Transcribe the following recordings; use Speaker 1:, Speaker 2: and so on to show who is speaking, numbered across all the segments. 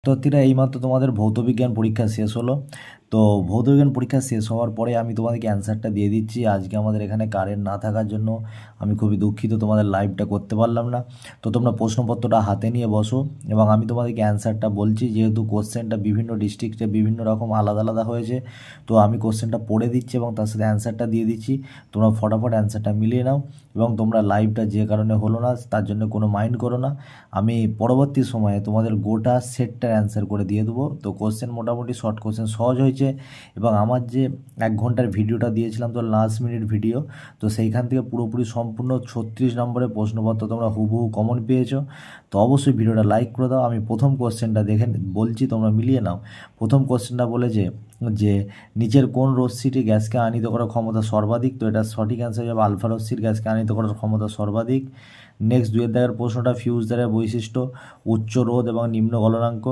Speaker 1: শিক্ষার্থীরা এইমাত্র তোমাদের ভৌতবিজ্ঞান পরীক্ষা শেষ হলো। তো ভৌতবিজ্ঞান পরীক্ষা শেষ হওয়ার পরে আমি তোমাদেরকে অ্যান্সারটা দিয়ে দিচ্ছি। আজকে আমাদের এখানে কারেন্ট না থাকার জন্য আমি খুবই দুঃখিত, তোমাদের লাইভটা করতে পারলাম না। তো তোমরা প্রশ্নপত্রটা হাতে নিয়ে বসো এবং আমি তোমাদেরকে অ্যান্সারটা বলছি। যেহেতু কোশ্চেনটা বিভিন্ন ডিস্ট্রিক্টে বিভিন্ন রকম আলাদা আলাদা হয়েছে, তো আমি কোশ্চেনটা পড়ে দিচ্ছি এবং তার সাথে অ্যান্সারটা দিয়ে দিচ্ছি। তোমরা ফটাফট অ্যান্সারটা মিলিয়ে নাও এবং তোমরা লাইভটা যে কারণে হলো না তার জন্য কোনো মাইন্ড করো না। আমি পরবর্তী সময়ে তোমাদের গোটা সেটটার অ্যান্সার করে দিয়ে দেবো। তো কোশ্চেন মোটামুটি শর্ট কোশ্চেন সহজ হয়েছে এবং আমার যে 1 ঘন্টার ভিডিওটা দিয়েছিলাম, তো লাস্ট মিনিট ভিডিও, তো সেইখান থেকে পুরোপুরি সম্পূর্ণ 36 নম্বরের প্রশ্নপত্র তোমরা হুবহু কমন পেয়েছো। তো অবশ্যই ভিডিওটা লাইক করে দাও। আমি প্রথম কোশ্চেনটা দেখে বলছি, তোমরা মিলিয়ে নাও। প্রথম কোশ্চেনটা বলেছে যে নিচের কোন রশ্মিটি গ্যাসকে আনিত করার ক্ষমতা সর্বাধিক? তো এটা সঠিক অ্যান্সার যাবে আলফা রশ্মির গ্যাসকে আনিত করার ক্ষমতা সর্বাধিক। নেক্সট 2 দাগের প্রশ্নটা ফিউজদারের বৈশিষ্ট্য উচ্চ রোধ এবং নিম্ন গলনাঙ্ক।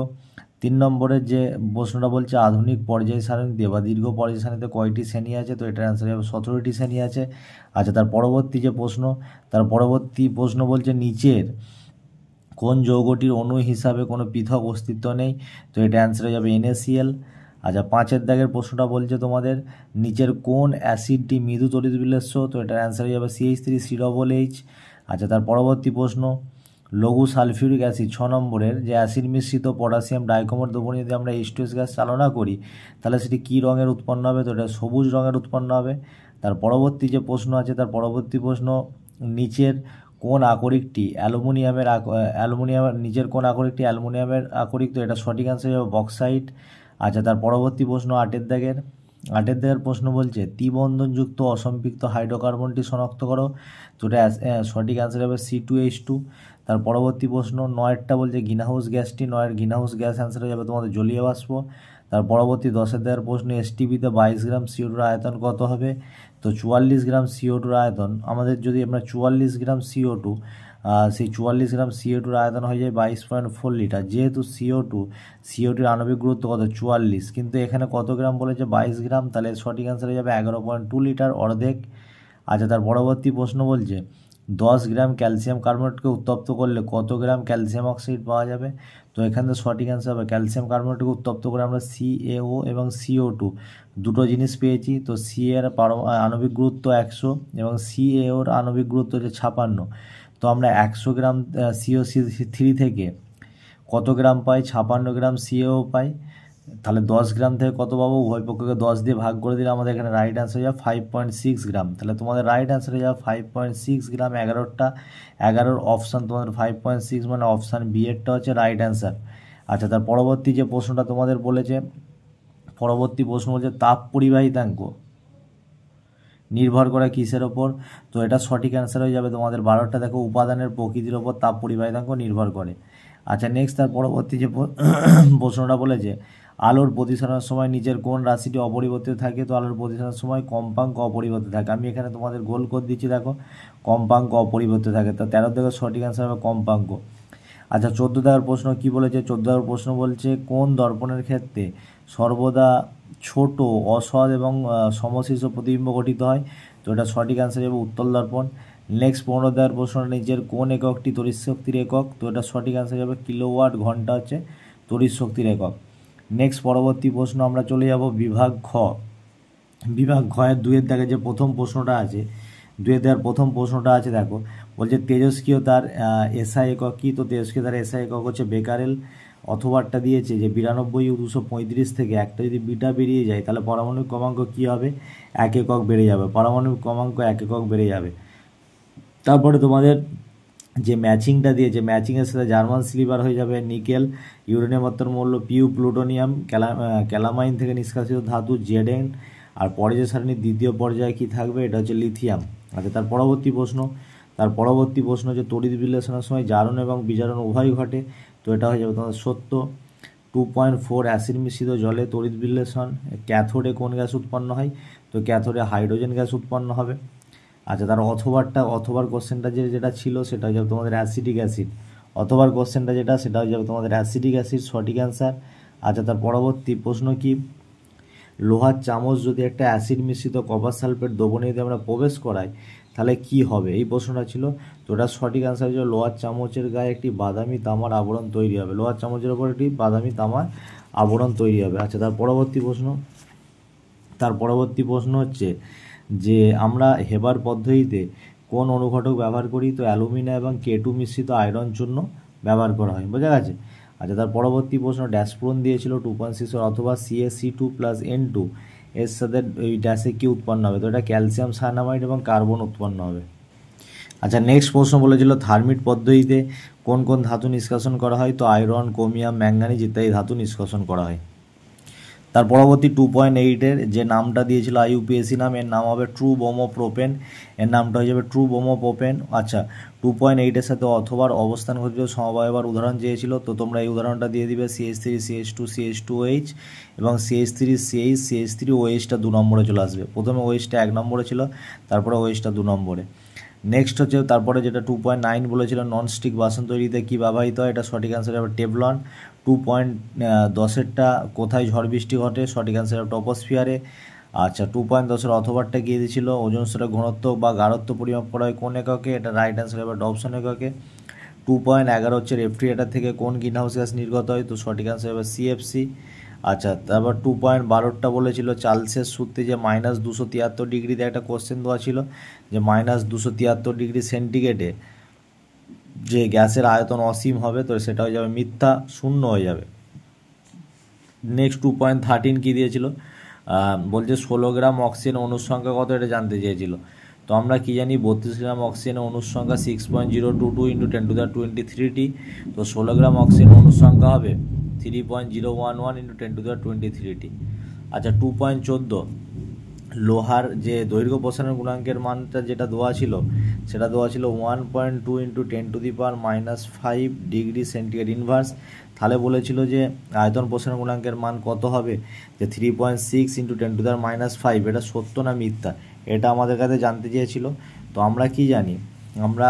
Speaker 1: 3 নম্বরের যে প্রশ্নটা বলছে আধুনিক পর্যায় সারণীতে বা দীর্ঘ পর্যায় সারণীতে কয়টি শ্রেণী আছে? তো এটার অ্যান্সার হবে 17টি শ্রেণী আছে। আচ্ছা, তার পরবর্তী প্রশ্ন বলছে নিচের কোন যৌগটির অণু হিসাবে কোনো পৃথক অস্তিত্ব নেই? তো এটা অ্যান্সার হয়ে যাবে NaCl। আচ্ছা, 5 দাগের প্রশ্নটা বলছে তোমাদের নিচের কোন অ্যাসিডটি মৃদু তড়িৎ বিলেস্য? তো এটার অ্যান্সার হয়ে যাবে CH3COOH। আচ্ছা, তার পরবর্তী প্রশ্ন লঘু সালফিউরিক অ্যাসিড 6 নম্বরের যে অ্যাসিড মিশ্রিত পটাশিয়াম ডাইক্রোমেট দ্রবণে যদি আমরা H2S গ্যাস চালনা করি তাহলে সেটি কী রঙের উৎপন্ন হবে? তো এটা সবুজ রঙের উৎপন্ন হবে। তার পরবর্তী যে প্রশ্ন আছে, তার পরবর্তী প্রশ্ন নিচের কোন আকরিকটি নিচের কোন আকরিকটি অ্যালুমিনিয়ামের আকরিক? তো এটা সঠিক অ্যান্সার হবে বক্সাইট। আচ্ছা, তার পরবর্তী প্রশ্ন 8 দাগের প্রশ্ন বলছে ত্রিবন্ধনযুক্ত অসম্পৃক্ত হাইড্রোকার্বনটি শনাক্ত করো। তো এটা সঠিক অ্যান্সার হবে C2H2। তার পরবর্তী প্রশ্ন 9টা বলছে গ্রিনহাউস গ্যাসটি, 9এর গ্রিনহাউস গ্যাস অ্যান্সার হয়ে যাবে তোমাদের জলীয় বাষ্প। তার পরবর্তী 10 দাগের প্রশ্ন STPতে 22 গ্রাম CO2 আয়তন কত হবে? তো 44 গ্রাম CO2 আয়তন আমাদের, যদি আমরা 44 গ্রাম CO2 সেই 44 গ্রাম CO2 আয়তন হয়ে যায় 22.4 লিটার। যেহেতু CO2 আণবিক গুরুত্ব কত? 44, কিন্তু এখানে কত গ্রাম বলেছে? 22 গ্রাম, তাহলে সঠিক অ্যান্সার হয়ে যাবে 11.2 লিটার, অর্ধেক। আচ্ছা, তার পরবর্তী প্রশ্ন বলছে 10 গ্রাম ক্যালসিয়াম কার্বনেটকে উত্তপ্ত করলে কত গ্রাম ক্যালসিয়াম অক্সাইড পাওয়া যাবে? তো এখানে সঠিক অ্যান্সার হবে ক্যালসিয়াম কার্বনেটকে উত্তপ্ত করে আমরা CaO এবং CO2 দুটো জিনিস পেয়েছি। তো Ca এর আণবিক গুরুত্ব 100 এবং CaO এর আণবিক গুরুত্ব হচ্ছে 56। তো আমরা 100 গ্রাম COC3 থেকে কত গ্রাম পাই? 56 গ্রাম CaO পাই। তাহলে 10 গ্রাম থেকে কত পাবো? উভয় পক্ষকে 10 দিয়ে ভাগ করে দিলে আমাদের এখানে রাইট অ্যান্সার হয়ে যাবে 5.6 গ্রাম। তাহলে তোমাদের রাইট অ্যান্সার হয়ে যাবে 5.6 গ্রাম। 11 অপশান তোমাদের 5.6, মানে অপশান বি এরটা হচ্ছে রাইট অ্যান্সার। আচ্ছা, তার পরবর্তী যে প্রশ্নটা তোমাদের বলেছে, পরবর্তী প্রশ্ন বলছে তাপ পরিবাহিতাঙ্ক নির্ভর করে কিসের ওপর? তো এটা সঠিক অ্যান্সার হয়ে যাবে তোমাদের 12টা। দেখো, উপাদানের প্রকৃতির ওপর তাপ পরিবাহিতাঙ্ক নির্ভর করে। আচ্ছা, নেক্সট তার পরবর্তী যে প্রশ্নটা বলেছে আলোর প্রতিসরণের সময় নিচের কোন রাশিটি অপরিবর্তিত থাকে? তো আলোর প্রতিসরণের সময় কম্পাঙ্ক অপরিবর্তিত থাকে। আমি এখানে তোমাদের গোল করে দিচ্ছি, দেখো কম্পাঙ্ক অপরিবর্তিত থাকে। তো 13 থেকে সঠিক অ্যান্সার হবে কম্পাঙ্ক। আচ্ছা, 14 দাগের প্রশ্ন কি বলেছে? 14 দাগের প্রশ্ন বলছে কোন দর্পণের ক্ষেত্রে সর্বদা ছোট অসৎ এবং সমশীর্ষ প্রতিবিম্ব গঠিত হয়? তো এটা সঠিক অ্যান্সার হবে উত্তল দর্পণ। নেক্সট 15 দাগের প্রশ্ন নিচের কোন এককটি তড়িৎ শক্তির একক? তো এটা সঠিক অ্যান্সার হবে কিলোওয়াট ঘন্টা হচ্ছে তড়িৎ শক্তির একক। নেক্সট পরবর্তী প্রশ্ন আমরা চলে যাব বিভাগ খ। বিভাগ ঘয়ের 2 দাগে যে প্রথম প্রশ্নটা আছে, 2 দাগের প্রথম প্রশ্নটা আছে, দেখো বলছে তেজস্ক্রিয়তার এসআই একক কি? তো তেজস্ক্রিয়তার এসআই একক হচ্ছে বেকারেল। অথবাটা দিয়েছে যে 92 থেকে একটা যদি বিটা বেরিয়ে যায় তাহলে পারমাণবিক ক্রমাঙ্ক কী হবে? 1 একক বেড়ে যাবে, পারমাণবিক ক্রমাঙ্ক 1 একক বেড়ে যাবে। তারপরে তোমাদের যে ম্যাচিংটা দিয়েছে, ম্যাচিংয়ের সাথে জার্মান সিলভার হয়ে যাবে নিকেল, ইউরেনিয়াম অন্তর্মূল্য পিউ, প্লুটোনিয়াম, ক্যালামাইন থেকে নিষ্কাশিত ধাতু জেডেন। আর পর্যায় সারণীর দ্বিতীয় পর্যায়ে কি থাকবে? এটা হচ্ছে লিথিয়াম। আচ্ছা, তার পরবর্তী প্রশ্ন যে তড়িৎ বিশ্লেষণের সময় জারণ এবং বিজারণ উভয় ঘটে। তো এটা হয়ে যাবে তোমাদের সত্য। 2.4 অ্যাসিড মিশ্রিত জলে তড়িৎ বিশ্লেষণ ক্যাথোডে কোন গ্যাস উৎপন্ন হয়? তো ক্যাথোডে হাইড্রোজেন গ্যাস উৎপন্ন হবে। আচ্ছা, তার অথবার কোশ্চেনটা যেটা ছিল সেটা হয়ে যাবে তোমাদের অ্যাসিডিক অ্যাসিড। অথবার কোশ্চেনটা সেটা হয়ে যাবে তোমাদের অ্যাসিডিক অ্যাসিড, সঠিক অ্যান্সার। আচ্ছা, তার পরবর্তী প্রশ্ন কি লোহার চামচ যদি একটা অ্যাসিড মিশ্রিত কপার সালফেট দ্রবণে যদি আমরা প্রবেশ করাই তাহলে কি হবে এই প্রশ্নটা ছিল। তো ওটার সঠিক অ্যান্সার হচ্ছে লোহার চামচের গায়ে একটি বাদামি তামার আবরণ তৈরি হবে। লোহার চামচের ওপর একটি বাদামি তামার আবরণ তৈরি হবে। আচ্ছা, তার পরবর্তী প্রশ্ন হচ্ছে যে আমরা হেবার পদ্ধতিতে কোন অনুঘটক ব্যবহার করি? তো অ্যালুমিনা এবং K2 মিশ্রিত আয়রন চূর্ণ ব্যবহার করা হয়। বোঝা গেছে? আচ্ছা, তার পরবর্তী প্রশ্ন ড্যাশপূরণ দিয়েছিল 2.6 অথবা CaC2+N2 এর সাথে ওই ড্যাশে কি উৎপন্ন হবে? তো এটা ক্যালসিয়াম সায়ানামাইড এবং কার্বন উৎপন্ন হবে। আচ্ছা, নেক্সট প্রশ্ন বলেছিল থার্মিট পদ্ধতিতে কোন কোন ধাতু নিষ্কাশন করা হয়? তো আয়রন, ক্রোমিয়াম, ম্যাঙ্গানিজ ইত্যাদি ধাতু নিষ্কাশন করা হয়। তার পরবর্তী 2.8-এর যে নামটা দিয়েছিল IUPAC নাম, এর নাম হবে ট্রু বোমো প্রোপেন। এর নামটা হয়ে যাবে ট্রু বোমো প্রোপেন। আচ্ছা, 2.8-এর সাথে অথবার অবস্থান ঘটিত সমবায়বার উদাহরণ চেয়েছিল, তো তোমরা এই উদাহরণটা দিয়ে দিবে CH3CH2CH2OH এবং CH3CH3OH টা 2 নম্বরে চলে আসবে। প্রথমে OH টা 1 নম্বরে ছিল, তারপরে OH টা 2 নম্বরে। নেক্সট হচ্ছে তারপরে যেটা 2.9 বলেছিল ননস্টিক বাসন তৈরিতে কী ব্যবহৃত হয়? এটা সঠিক অ্যান্সার হবে টেফলন। 2.10-এরটা কোথায় ঝড় বৃষ্টি ঘটে? সঠিক অ্যান্সার হবে টপোস্ফিয়ারে। আচ্ছা, 2.10-এর অথবারটা গিয়ে দিয়েছিল ওজোন স্তরের ঘনত্ব বা গাঢ়ত্ব পরিমাপ করা হয় কোন এককে? এটা রাইট অ্যান্সার হবে ডবসন এককে। 2.11 হচ্ছে রেফ্রিজারেটর থেকে কোন গ্রিনহাউস গ্যাস নির্গত হয়? তো সঠিক অ্যান্সার হবে CFC। আচ্ছা, তারপর 2.12টা বলেছিল চার্লসের সূত্রে যে -273 একটা কোশ্চেন দেওয়া ছিল যে -273 সেন্টিগ্রেডে যে গ্যাসের আয়তন অসীম হবে, তো সেটা হয়ে যাবে মিথ্যা, শূন্য হয়ে যাবে। নেক্সট 2.13 কী দিয়েছিল? বলছে 16 গ্রাম অক্সিজেন অণুর সংখ্যা কত, এটা জানতে চেয়েছিল। তো আমরা কি জানি 32 গ্রাম অক্সিজেনের অণুর সংখ্যা 6.022 × 10⁻23 তো 16 গ্রাম অক্সিজেন অণুর সংখ্যা হবে 3.011 × 10⁻23। আচ্ছা, 2.14 লোহার যে দৈর্ঘ্য প্রসারণ গুণাঙ্কের মানটা যেটা দেওয়া ছিল সেটা দেওয়া ছিল 1.2 × 10⁻⁵ ডিগ্রি সেন্টিগ্রেড ইনভার্স। তাহলে বলেছিল যে আয়তন প্রসারণ গুণাঙ্কের মান কত হবে? যে 3.6 × 10⁻⁵। এটা সত্য না মিথ্যা, এটা আমাদের কাছে জানতে চেয়েছিল। তো আমরা কি জানি, আমরা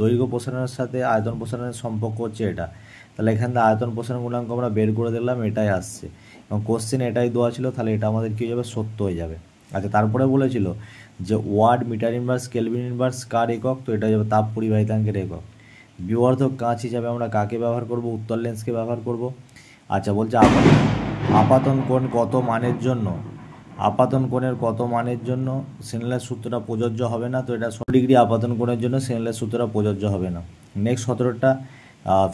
Speaker 1: দৈর্ঘ্য প্রসারণের সাথে আয়তন প্রসারণের সম্পর্ক হচ্ছে এটা। তাহলে এখান থেকে আয়তন প্রসারণ গুণাঙ্ক আমরা বের করে দেখলাম, এটাই আসছে এবং কোশ্চেন এটাই দেওয়া ছিল, তাহলে এটা আমাদের কী হয়ে যাবে? সত্য হয়ে যাবে। আচ্ছা, তারপরে বলেছিল যে watt, metre inverse, kelvin inverse কার একক? তো এটা যাবে তাপ পরিবাহিতাঙ্কের একক। বিবর্ধক কাঁচ হিসাবে আমরা কাকে ব্যবহার করব? উত্তর লেন্সকে ব্যবহার করব। আচ্ছা, বলছে আপাতন কোণ কত মানের জন্য স্নেলের সূত্রটা প্রযোজ্য হবে না? তো এটা 100 ডিগ্রি আপাতন কোণের জন্য স্নেলের সূত্রটা প্রযোজ্য হবে না। নেক্সট 17টা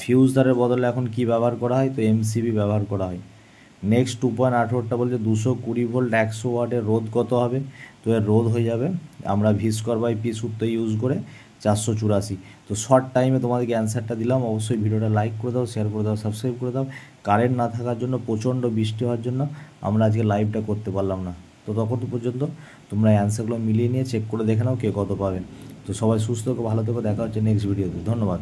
Speaker 1: ফিউজ তারের বদলে এখন কি ব্যবহার করা হয়? তো MCB ব্যবহার করা হয়। নেক্সট 2.18টা বলছে 220 ভোল্ট 100 ওয়াটের রোধ কত হবে? তো এর রোধ হয়ে যাবে আমরা V²/P সূত্র ইউজ করে 484। তো শর্ট টাইমে তোমাদেরকে অ্যান্সারটা দিলাম। অবশ্যই ভিডিওটা লাইক করে দাও, শেয়ার করে দাও, সাবস্ক্রাইব করে দাও। কারেন্ট না থাকার জন্য, প্রচণ্ড বৃষ্টি হওয়ার জন্য আমরা আজকে লাইভটা করতে পারলাম না। তো তখন পর্যন্ত তোমরা অ্যান্সারগুলো মিলিয়ে নিয়ে চেক করে দেখে নাও কে কত পাবে। তো সবাই সুস্থ থেকো, ভালো থেকো, দেখা হচ্ছে নেক্সট ভিডিওতে। ধন্যবাদ।